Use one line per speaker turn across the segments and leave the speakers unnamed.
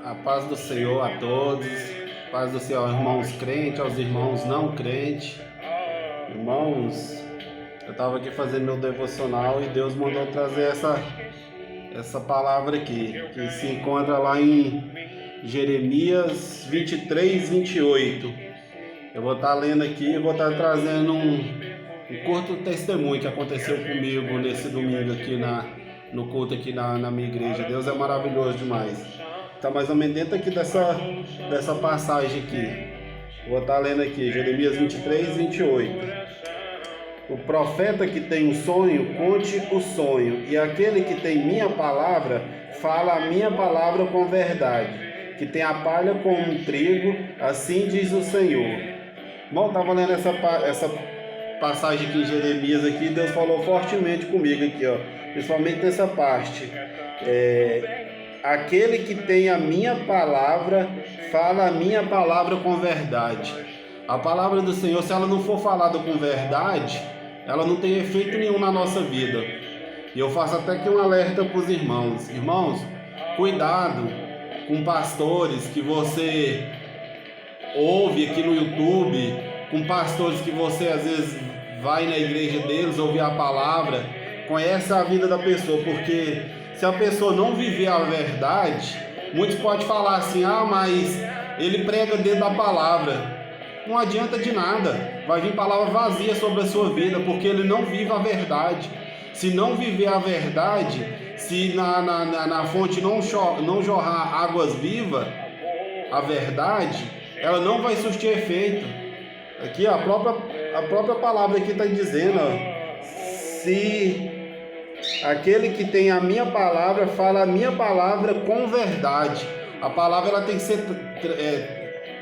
A paz do Senhor a todos, paz do Senhor aos irmãos crentes, aos irmãos não crentes. Irmãos, eu estava aqui fazendo meu devocional e Deus mandou trazer essa palavra aqui, que se encontra lá em Jeremias 23, 28. Eu vou estar lendo aqui e vou estar trazendo um curto testemunho que aconteceu comigo nesse domingo aqui no culto aqui na minha igreja. Deus é maravilhoso demais. Está mais ou menos dentro aqui dessa passagem aqui. Vou estar lendo aqui, Jeremias 23, 28. O profeta que tem um sonho, conte o sonho, e aquele que tem minha palavra, fala a minha palavra com verdade, que tem a palha como um trigo, assim diz o Senhor. Bom, estava lendo essa passagem aqui em Jeremias, aqui, Deus falou fortemente comigo aqui, ó, principalmente nessa parte. Aquele que tem a minha palavra, fala a minha palavra com verdade. A palavra do Senhor, se ela não for falada com verdade, ela não tem efeito nenhum na nossa vida. E eu faço até aqui um alerta para os irmãos. Irmãos, cuidado com pastores que você ouve aqui no YouTube, com pastores que você às vezes vai na igreja deles ouvir a palavra, conhece a vida da pessoa, porque se a pessoa não viver a verdade, muitos podem falar assim, mas ele prega dentro da palavra. Não adianta de nada, vai vir palavra vazia sobre a sua vida, porque ele não vive a verdade. Se não viver a verdade, se na fonte não jorrar águas vivas, a verdade, ela não vai surtir efeito. Aqui a própria palavra aqui está dizendo, se aquele que tem a minha palavra, fala a minha palavra com verdade. A palavra ela tem que ser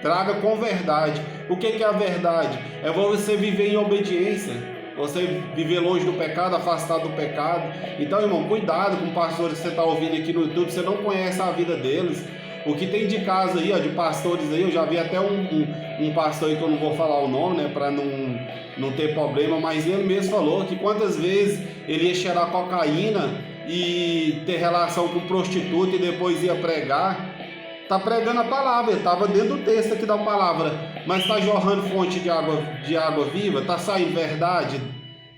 traga com verdade. O que é a verdade? É você viver em obediência, você viver longe do pecado, afastado do pecado. Então, irmão, cuidado com pastores que você está ouvindo aqui no YouTube, você não conhece a vida deles. O que tem de caso aí, de pastores aí, eu já vi até um pastor aí que eu não vou falar o nome, né, para não ter problema, mas ele mesmo falou que quantas vezes ele ia cheirar cocaína e ter relação com prostituta e depois ia pregar. Está pregando a palavra, ele estava dentro do texto aqui da palavra, mas está jorrando fonte de água viva, está saindo verdade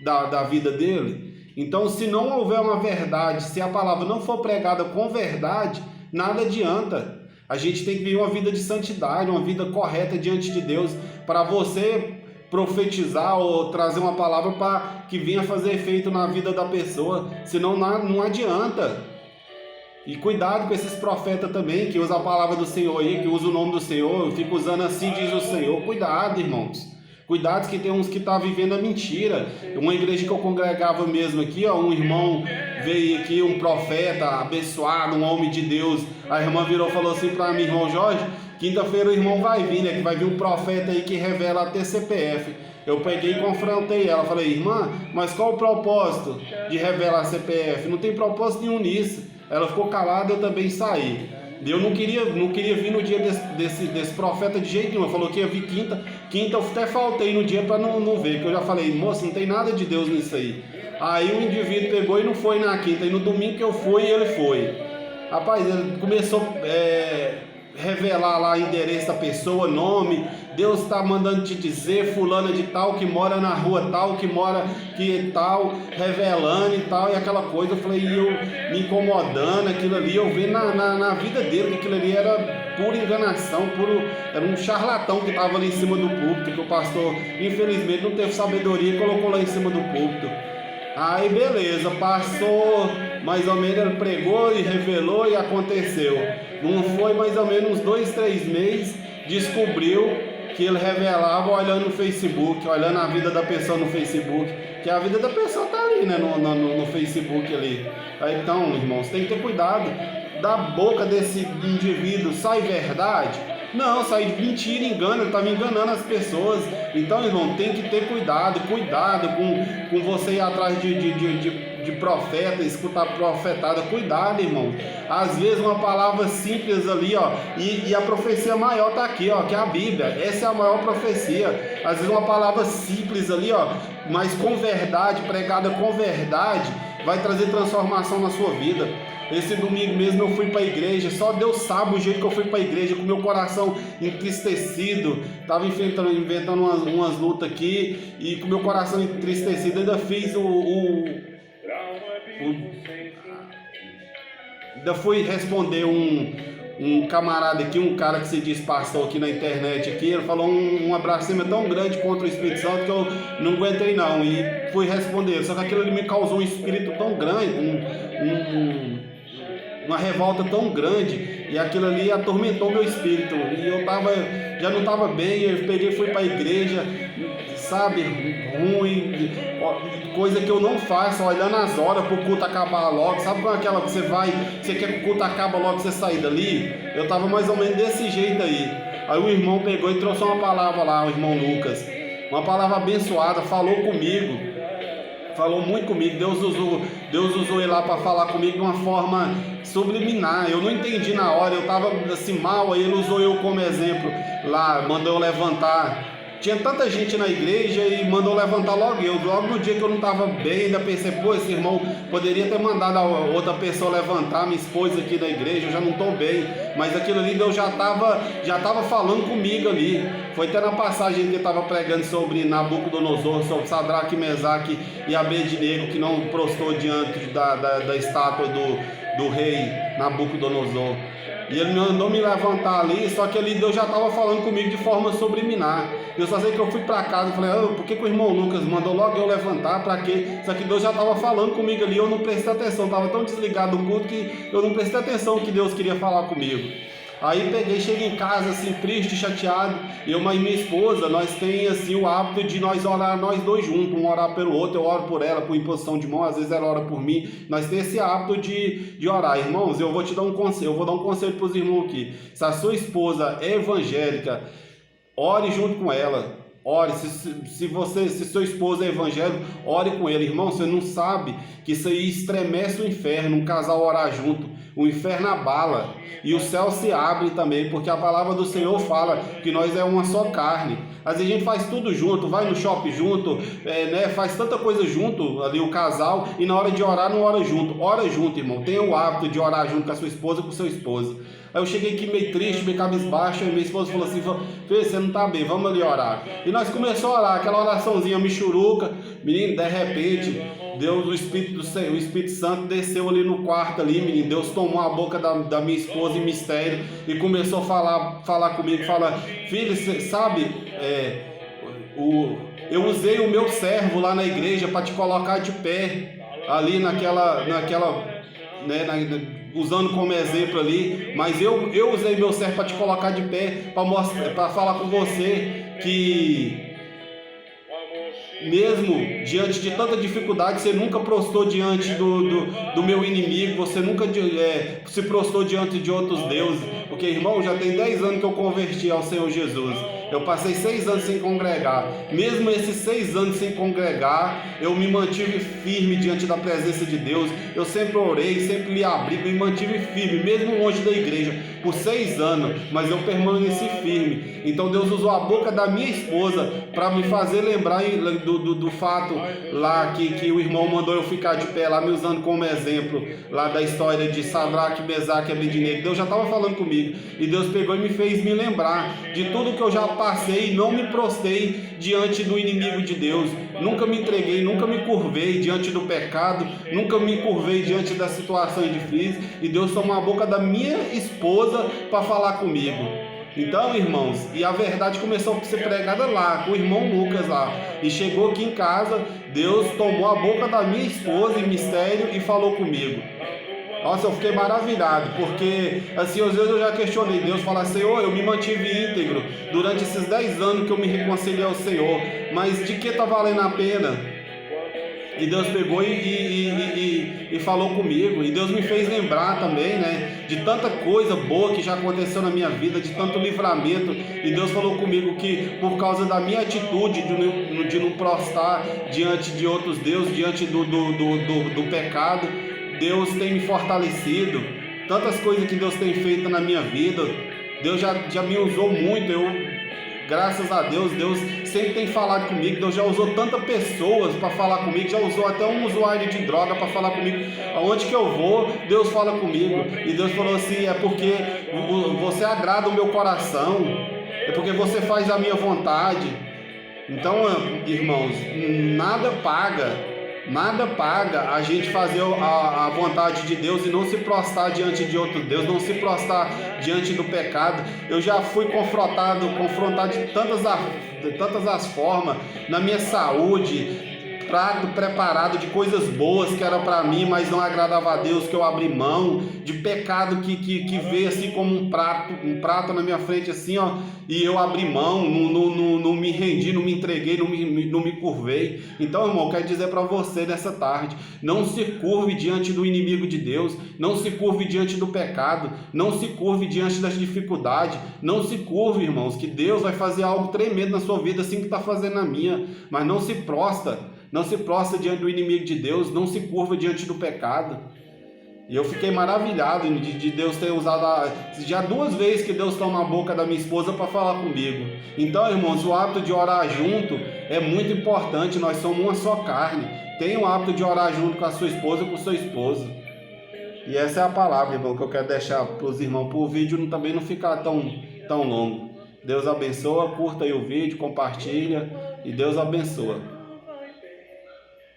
da vida dele. Então, se não houver uma verdade, se a palavra não for pregada com verdade, nada adianta. A gente tem que viver uma vida de santidade, uma vida correta diante de Deus, para você profetizar ou trazer uma palavra para que venha fazer efeito na vida da pessoa, senão não adianta. E cuidado com esses profetas também, que usam a palavra do Senhor aí, que usam o nome do Senhor, fica usando assim diz o Senhor. Cuidado, irmãos. Cuidado que tem uns que estão vivendo a mentira. Uma igreja que eu congregava mesmo aqui, um irmão veio aqui, um profeta abençoado, um homem de Deus. A irmã virou e falou assim para mim, irmão Jorge, quinta-feira o irmão vai vir, né? Que vai vir um profeta aí que revela até CPF. Eu peguei e confrontei ela, falei, irmã, mas qual o propósito de revelar CPF? Não tem propósito nenhum nisso. Ela ficou calada, eu também saí. Eu não queria vir no dia desse profeta de jeito nenhum. Falou que ia vir quinta eu até faltei no dia para não ver, porque eu já falei, moça, não tem nada de Deus nisso aí. Aí o indivíduo pegou e não foi na quinta, e no domingo que eu fui, ele foi. Rapaz, ele começou a revelar lá o endereço da pessoa, nome, Deus está mandando te dizer, fulana de tal, que mora na rua tal, que mora que tal, revelando e tal, e aquela coisa. Eu falei, e eu me incomodando, aquilo ali, eu vendo na vida dele, que aquilo ali era pura enganação, era um charlatão que estava ali em cima do púlpito, que o pastor, infelizmente, não teve sabedoria e colocou lá em cima do púlpito. Aí beleza, passou mais ou menos, ele pregou e revelou e aconteceu. Não foi mais ou menos uns 2, 3 meses, descobriu que ele revelava olhando no Facebook, olhando a vida da pessoa no Facebook, que a vida da pessoa tá ali, né, no Facebook ali. Aí, então, irmãos, tem que ter cuidado. Da boca desse indivíduo sai verdade? Não, sai mentira, engano, ele está me enganando as pessoas. Então, irmão, tem que ter cuidado com você ir atrás de profeta, escutar profetada. Cuidado, irmão. Às vezes uma palavra simples ali, e a profecia maior está aqui, que é a Bíblia. Essa é a maior profecia. Às vezes uma palavra simples ali, mas com verdade, pregada com verdade, vai trazer transformação na sua vida. Esse domingo mesmo eu fui para a igreja, só Deus sabe o jeito que eu fui para a igreja, com meu coração entristecido, estava inventando umas lutas aqui, e com meu coração entristecido ainda fiz ainda fui responder um camarada aqui, um cara que se diz pastor aqui na internet aqui, ele falou uma blasfêmia tão grande contra o Espírito Santo que eu não aguentei não, e fui responder, só que aquilo ali me causou um espírito tão grande, uma revolta tão grande, e aquilo ali atormentou meu espírito, e eu já não estava bem, eu peguei e fui para a igreja, sabe, ruim, coisa que eu não faço, olhando as horas para o culto acabar logo, sabe com aquela que você quer que o culto acabe logo, você sair dali? Eu estava mais ou menos desse jeito aí o irmão pegou e trouxe uma palavra lá, o irmão Lucas, uma palavra abençoada, falou comigo, falou muito comigo, Deus usou ele lá para falar comigo de uma forma subliminar, eu não entendi na hora, eu estava assim mal, aí ele usou eu como exemplo lá, mandou eu levantar. Tinha tanta gente na igreja e mandou levantar logo no dia que eu não estava bem, ainda pensei, pô, esse irmão poderia ter mandado a outra pessoa levantar, minha esposa aqui da igreja, eu já não estou bem, mas aquilo ali Deus já estava falando comigo ali. Foi até na passagem que ele estava pregando sobre Nabucodonosor, sobre Sadraque, Mesaque e Abednego, que não prostou diante da estátua do rei Nabucodonosor. E ele mandou me levantar ali, só que ali Deus já estava falando comigo de forma subliminar. Eu só sei que eu fui para casa e falei, por que o irmão Lucas mandou logo eu levantar, para quê? Só que Deus já estava falando comigo ali, eu não prestei atenção, estava tão desligado do culto que eu não prestei atenção que Deus queria falar comigo. Aí cheguei em casa assim, triste, chateado, eu e minha esposa, nós tem assim o hábito de nós orar nós dois juntos, um orar pelo outro, eu oro por ela, por imposição de mão, às vezes ela ora por mim, nós temos esse hábito de orar. Irmãos, eu vou te dar um conselho, eu vou dar um conselho para os irmãos aqui, se a sua esposa é evangélica, ore junto com ela. Ore, se seu esposo é evangélico, ore com ele. Irmão, você não sabe que isso aí estremece o inferno, um casal orar junto, o inferno abala e o céu se abre também, porque a palavra do Senhor fala que nós é uma só carne. Às vezes a gente faz tudo junto, vai no shopping junto, faz tanta coisa junto, ali o casal, e na hora de orar não ora junto, irmão, tenha o hábito de orar junto com a sua esposa e com o seu esposo. Aí eu cheguei aqui meio triste, meio cabisbaixo, e minha esposa falou assim, Fê, você não tá bem, vamos ali orar. E nós começamos a orar, aquela oraçãozinha michuruca, menino, de repente, Deus, o Espírito Santo desceu ali no quarto ali, menino, Deus tomou a boca da minha esposa em mistério, e começou a falar comigo, filho, você sabe, eu usei o meu servo lá na igreja para te colocar de pé, ali naquela usando como exemplo ali, mas eu usei meu servo para te colocar de pé, para falar com você que mesmo diante de tanta dificuldade, você nunca prostrou diante do meu inimigo, você nunca se prostrou diante de outros deuses, porque irmão, já tem 10 anos que eu converti ao Senhor Jesus. Eu passei 6 anos sem congregar. Mesmo esses 6 anos sem congregar, eu me mantive firme diante da presença de Deus. Eu sempre orei, sempre me abri, me mantive firme, mesmo longe da igreja, por 6 anos, mas eu permaneci firme. Então Deus usou a boca da minha esposa para me fazer lembrar do fato lá que o irmão mandou eu ficar de pé lá, me usando como exemplo lá da história de Sadraque, Mesaque e Abednego. Deus já estava falando comigo, e Deus pegou e me fez me lembrar de tudo que eu já passei e não me prostrei diante do inimigo de Deus. Nunca me entreguei, nunca me curvei diante do pecado, nunca me curvei diante das situações difíceis, e Deus tomou a boca da minha esposa para falar comigo. Então, irmãos, e a verdade começou a ser pregada lá, com o irmão Lucas lá, e chegou aqui em casa, Deus tomou a boca da minha esposa em mistério e falou comigo. Nossa, eu fiquei maravilhado, porque assim, às vezes eu já questionei Deus, falar, Senhor, eu me mantive íntegro durante esses 10 anos que eu me reconciliei ao Senhor, mas de que está valendo a pena? E Deus pegou e falou comigo, e Deus me fez lembrar também, de tanta coisa boa que já aconteceu na minha vida, de tanto livramento, e Deus falou comigo que por causa da minha atitude de não prostrar diante de outros deuses, diante do pecado, Deus tem me fortalecido, tantas coisas que Deus tem feito na minha vida, Deus já me usou muito, Graças a Deus, Deus sempre tem falado comigo. Deus já usou tantas pessoas para falar comigo, já usou até um usuário de droga para falar comigo. Aonde que eu vou, Deus fala comigo. E Deus falou assim: é porque você agrada o meu coração, é porque você faz a minha vontade. Então, irmãos, nada paga a gente fazer a vontade de Deus e não se prostrar diante de outro Deus, não se prostrar diante do pecado. Eu já fui confrontado de tantas as formas, na minha saúde, prato preparado de coisas boas que era para mim, mas não agradava a Deus, que eu abri mão, de pecado que veio assim como um prato na minha frente assim, ó, e eu abri mão, não me rendi, não me entreguei, não me curvei. Então, irmão, eu quero dizer para você nessa tarde: não se curve diante do inimigo de Deus, não se curve diante do pecado, não se curve diante das dificuldades, não se curve, irmãos, que Deus vai fazer algo tremendo na sua vida, assim que está fazendo na minha. Mas não se prostra diante do inimigo de Deus, não se curva diante do pecado. E eu fiquei maravilhado de Deus ter usado já 2 vezes que Deus toma a boca da minha esposa para falar comigo. Então, irmãos, o hábito de orar junto é muito importante. Nós somos uma só carne. Tenha o hábito de orar junto com a sua esposa, com o seu esposo. E essa é a palavra, irmão, que eu quero deixar para os irmãos, para o vídeo também não ficar tão longo. Deus abençoa, curta aí o vídeo, compartilha e Deus abençoa.